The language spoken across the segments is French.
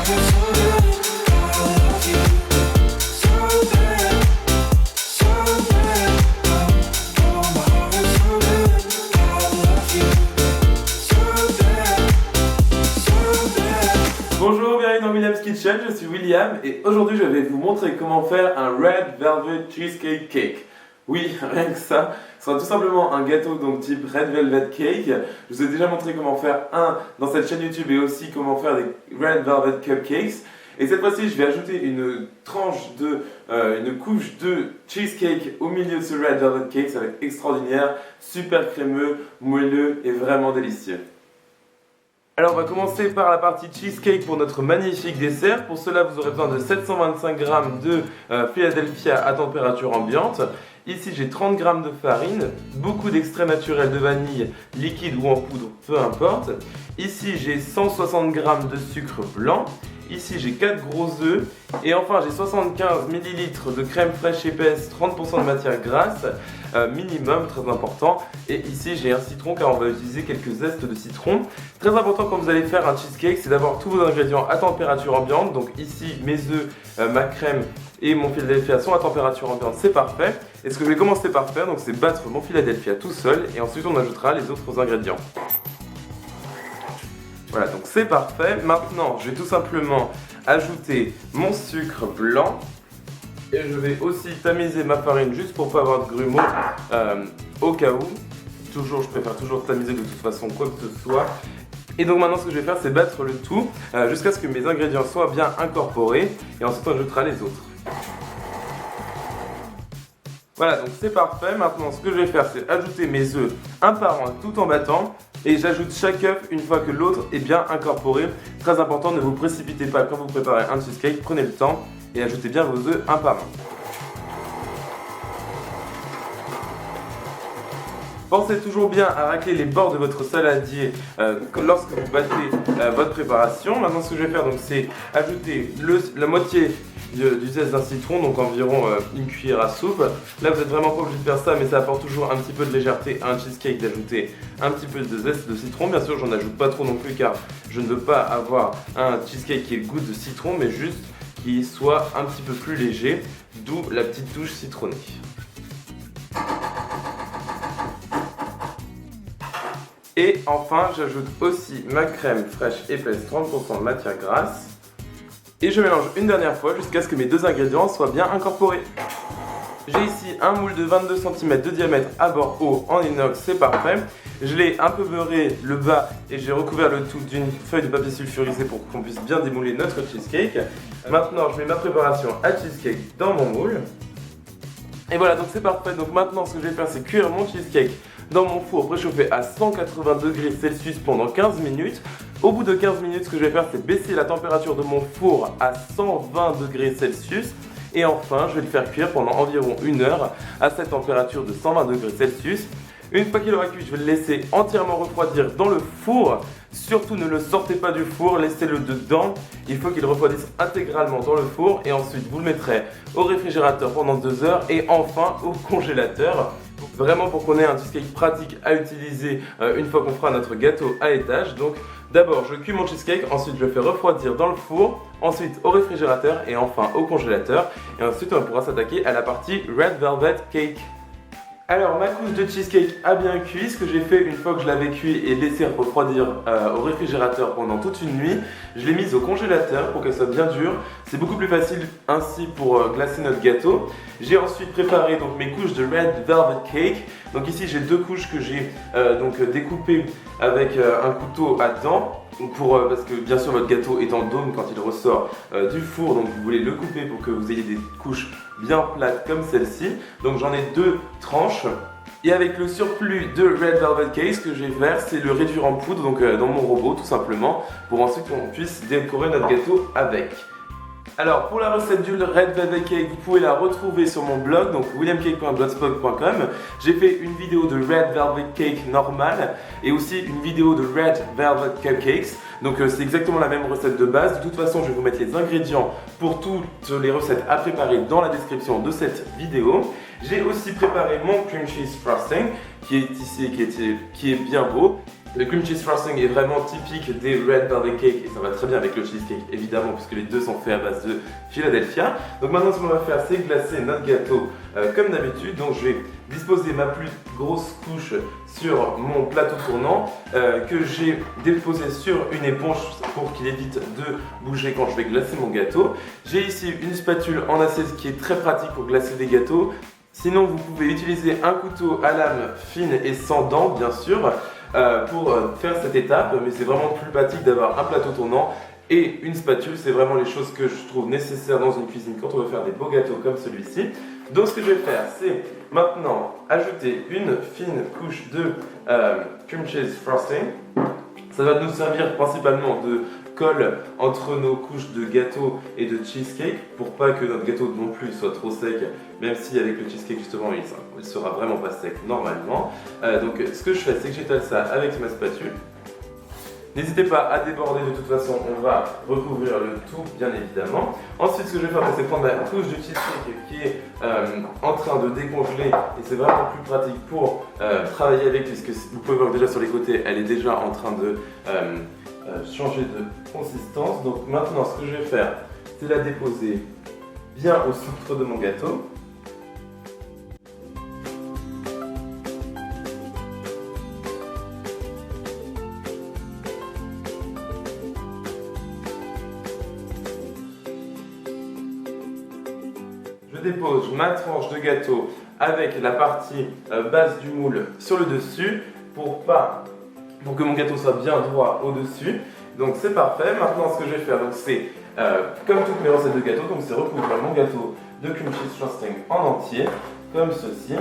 Bonjour, bienvenue dans William's Kitchen, je suis William et aujourd'hui je vais vous montrer comment faire un Red Velvet Cheesecake Cake. Oui, rien que ça, ce sera tout simplement un gâteau donc type Red Velvet Cake. Je vous ai déjà montré comment faire un dans cette chaîne YouTube et aussi comment faire des Red Velvet Cupcakes. Et cette fois-ci, je vais ajouter une couche de cheesecake au milieu de ce Red Velvet Cake. Ça va être extraordinaire, super crémeux, moelleux et vraiment délicieux. Alors on va commencer par la partie cheesecake pour notre magnifique dessert. Pour cela vous aurez besoin de 725 g de Philadelphia à température ambiante. Ici j'ai 30 g de farine, beaucoup d'extrait naturel de vanille, liquide ou en poudre, peu importe. Ici j'ai 160 g de sucre blanc. Ici j'ai 4 gros œufs. Et enfin j'ai 75 ml de crème fraîche épaisse, 30% de matière grasse, minimum, très important. Et ici j'ai un citron car on va utiliser quelques zestes de citron. Très important quand vous allez faire un cheesecake, c'est d'avoir tous vos ingrédients à température ambiante. Donc ici mes œufs, ma crème et mon Philadelphia sont à température ambiante, c'est parfait. Et ce que je vais commencer par faire, donc, c'est battre mon Philadelphia tout seul et ensuite on ajoutera les autres ingrédients. Voilà, donc c'est parfait. Maintenant, je vais tout simplement ajouter mon sucre blanc. Et je vais aussi tamiser ma farine juste pour pas avoir de grumeaux au cas où. Je préfère toujours tamiser de toute façon quoi que ce soit. Et donc maintenant ce que je vais faire c'est battre le tout jusqu'à ce que mes ingrédients soient bien incorporés. Et ensuite on ajoutera les autres. Voilà, donc c'est parfait. Maintenant ce que je vais faire c'est ajouter mes œufs un par un tout en battant. Et j'ajoute chaque œuf une fois que l'autre est bien incorporé. Très important, ne vous précipitez pas quand vous préparez un cheesecake, prenez le temps et ajoutez bien vos œufs un par un. Pensez toujours bien à racler les bords de votre saladier lorsque vous battez votre préparation. Maintenant ce que je vais faire c'est ajouter la moitié du zeste d'un citron, donc environ une cuillère à soupe. Là vous n'êtes vraiment pas obligé de faire ça, mais ça apporte toujours un petit peu de légèreté à un cheesecake d'ajouter un petit peu de zeste de citron. Bien sûr j'en ajoute pas trop non plus car je ne veux pas avoir un cheesecake qui ait le goût de citron, mais juste qui soit un petit peu plus léger, d'où la petite touche citronnée. Et enfin j'ajoute aussi ma crème fraîche épaisse, 30% de matière grasse. Et je mélange une dernière fois jusqu'à ce que mes deux ingrédients soient bien incorporés. J'ai ici un moule de 22 cm de diamètre à bord haut en inox, c'est parfait. Je l'ai un peu beurré le bas et j'ai recouvert le tout d'une feuille de papier sulfurisé pour qu'on puisse bien démouler notre cheesecake. Maintenant je mets ma préparation à cheesecake dans mon moule. Et voilà, donc c'est parfait. Donc maintenant ce que je vais faire c'est cuire mon cheesecake dans mon four préchauffé à 180 degrés Celsius pendant 15 minutes. Au bout de 15 minutes, ce que je vais faire, c'est baisser la température de mon four à 120 degrés Celsius. Et enfin, je vais le faire cuire pendant environ 1 heure à cette température de 120 degrés Celsius. Une fois qu'il aura cuit, je vais le laisser entièrement refroidir dans le four. Surtout ne le sortez pas du four, laissez-le dedans. Il faut qu'il refroidisse intégralement dans le four. Et ensuite, vous le mettrez au réfrigérateur pendant 2 heures. Et enfin, au congélateur. Vraiment pour qu'on ait un cheesecake pratique à utiliser une fois qu'on fera notre gâteau à étage. Donc d'abord je cuis mon cheesecake, ensuite je le fais refroidir dans le four, ensuite au réfrigérateur et enfin au congélateur. Et ensuite on pourra s'attaquer à la partie Red Velvet Cake. Alors ma couche de cheesecake a bien cuit. Ce que j'ai fait une fois que je l'avais cuit et laissé refroidir au réfrigérateur pendant toute une nuit, je l'ai mise au congélateur pour qu'elle soit bien dure. C'est beaucoup plus facile ainsi pour glacer notre gâteau. J'ai ensuite préparé donc mes couches de Red Velvet Cake. Donc ici j'ai 2 couches que j'ai découpées avec un couteau à dents. Parce que bien sûr votre gâteau est en dôme quand il ressort du four, donc vous voulez le couper pour que vous ayez des couches bien plates comme celle-ci. Donc j'en ai 2 tranches. Et avec le surplus de Red Velvet Cake, ce que je vais faire c'est le réduire en poudre donc dans mon robot tout simplement, pour ensuite qu'on puisse décorer notre gâteau avec. Alors pour la recette du Red Velvet Cake, vous pouvez la retrouver sur mon blog, donc williamcake.blogspot.com. J'ai fait une vidéo de Red Velvet Cake normal et aussi une vidéo de Red Velvet Cupcakes. Donc c'est exactement la même recette de base. De toute façon, je vais vous mettre les ingrédients pour toutes les recettes à préparer dans la description de cette vidéo. J'ai aussi préparé mon cream cheese frosting qui est ici, qui est bien beau. Le cream cheese frosting est vraiment typique des red velvet cake et ça va très bien avec le cheesecake évidemment puisque les deux sont faits à base de Philadelphia. Donc maintenant ce qu'on va faire c'est glacer notre gâteau comme d'habitude. Donc je vais disposer ma plus grosse couche sur mon plateau tournant que j'ai déposé sur une éponge pour qu'il évite de bouger quand je vais glacer mon gâteau. J'ai ici une spatule en acier qui est très pratique pour glacer des gâteaux. Sinon vous pouvez utiliser un couteau à lame fine et sans dents bien sûr. Pour faire cette étape, mais c'est vraiment plus pratique d'avoir un plateau tournant et une spatule. C'est vraiment les choses que je trouve nécessaires dans une cuisine quand on veut faire des beaux gâteaux comme celui-ci. Donc ce que je vais faire, c'est maintenant ajouter une fine couche de cream cheese frosting. Ça va nous servir principalement de colle entre nos couches de gâteau et de cheesecake pour pas que notre gâteau non plus soit trop sec, même si avec le cheesecake justement il sera vraiment pas sec normalement. Donc ce que je fais c'est que j'étale ça avec ma spatule. N'hésitez pas à déborder, de toute façon on va recouvrir le tout bien évidemment. Ensuite ce que je vais faire c'est prendre la couche de cheesecake qui est en train de décongeler et c'est vraiment plus pratique pour travailler avec, puisque vous pouvez voir déjà sur les côtés elle est déjà en train de changer de consistance. Donc maintenant ce que je vais faire c'est la déposer bien au centre de mon gâteau. Je dépose ma tranche de gâteau avec la partie basse du moule sur le dessus pour que mon gâteau soit bien droit au dessus. Donc c'est parfait. Maintenant ce que je vais faire c'est comme toutes mes recettes de gâteau, donc c'est recouvrir mon gâteau de cream cheese frosting en entier comme ceci.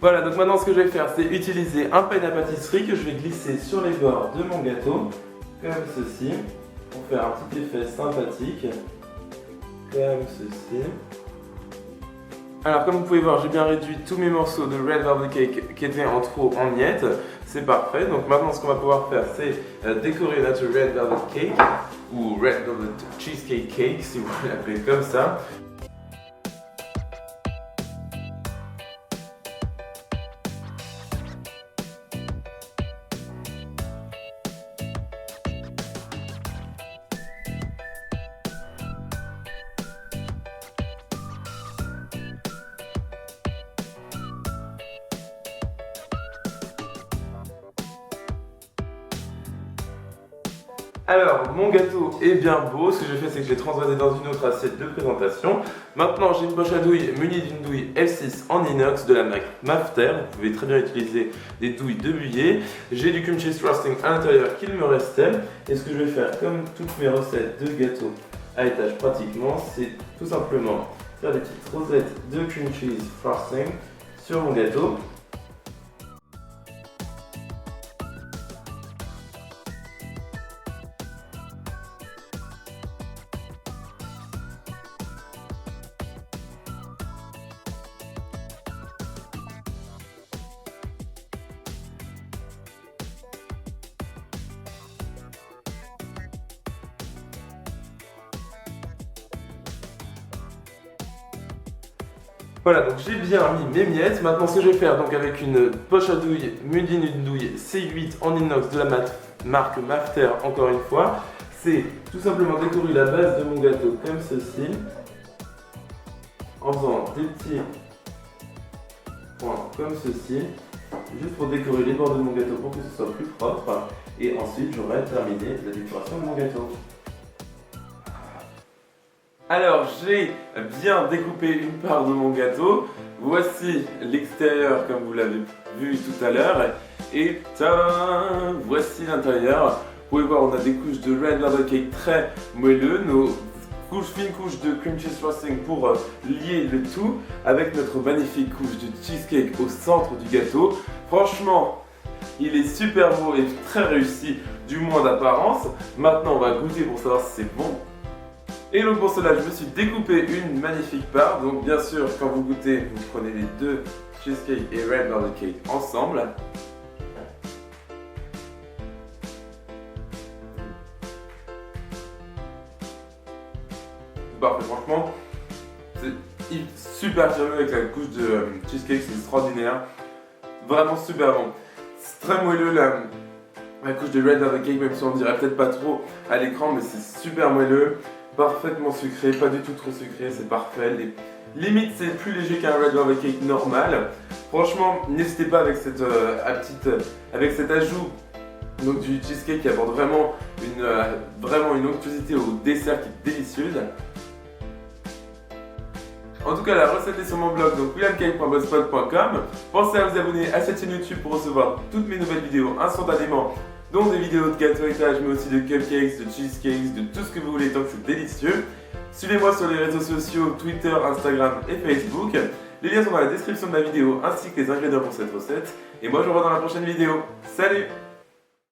Voilà, donc maintenant ce que je vais faire c'est utiliser un pain à pâtisserie que je vais glisser sur les bords de mon gâteau comme ceci pour faire un petit effet sympathique comme ceci. Alors comme vous pouvez voir j'ai bien réduit tous mes morceaux de red velvet cake qui étaient en trop en miettes, c'est parfait. Donc maintenant ce qu'on va pouvoir faire c'est décorer notre red velvet cake ou red velvet cheesecake cake si vous voulez l'appeler comme ça. Alors, mon gâteau est bien beau. Ce que j'ai fait, c'est que je l'ai transvasé dans une autre assiette de présentation. Maintenant, j'ai une poche à douille munie d'une douille F6 en inox de la marque Mafter. Vous pouvez très bien utiliser des douilles de buyer. J'ai du cream cheese frosting à l'intérieur qu'il me restait. Et ce que je vais faire, comme toutes mes recettes de gâteaux à étage pratiquement, c'est tout simplement faire des petites rosettes de cream cheese frosting sur mon gâteau. Voilà, donc j'ai bien mis mes miettes. Maintenant, ce que je vais faire, donc avec une poche à douille munie d'une douille C8 en inox de la marque Mafter, encore une fois, c'est tout simplement décorer la base de mon gâteau comme ceci, en faisant des petits points comme ceci, juste pour décorer les bords de mon gâteau pour que ce soit plus propre. Et ensuite, j'aurai terminé la décoration de mon gâteau. Alors j'ai bien découpé une part de mon gâteau, voici l'extérieur comme vous l'avez vu tout à l'heure et tadam, voici l'intérieur. Vous pouvez voir on a des couches de red velvet cake très moelleux, nos fines couches de cream cheese frosting pour lier le tout avec notre magnifique couche de cheesecake au centre du gâteau. Franchement il est super beau et très réussi, du moins d'apparence. Maintenant on va goûter pour savoir si c'est bon. Et donc pour cela, je me suis découpé une magnifique part. Donc bien sûr, quand vous goûtez, vous prenez les deux cheesecake et red velvet cake ensemble. Parfait, franchement, c'est super crémeux avec la couche de cheesecake, c'est extraordinaire. Vraiment super bon. C'est très moelleux la couche de red velvet cake, même si on dirait peut-être pas trop à l'écran, mais c'est super moelleux. Parfaitement sucré, pas du tout trop sucré, c'est parfait. Limite, c'est plus léger qu'un red velvet cake normal. Franchement, n'hésitez pas avec avec cet ajout donc, du cheesecake qui apporte vraiment une onctuosité au dessert qui est délicieuse. En tout cas, la recette est sur mon blog, donc williamcake.blogspot.com. Pensez à vous abonner à cette chaîne YouTube pour recevoir toutes mes nouvelles vidéos instantanément, dont des vidéos de gâteaux étage, mais aussi de cupcakes, de cheesecakes, de tout ce que vous voulez tant que c'est délicieux. Suivez-moi sur les réseaux sociaux, Twitter, Instagram et Facebook. Les liens sont dans la description de la vidéo ainsi que les ingrédients pour cette recette. Et moi je vous revois dans la prochaine vidéo. Salut!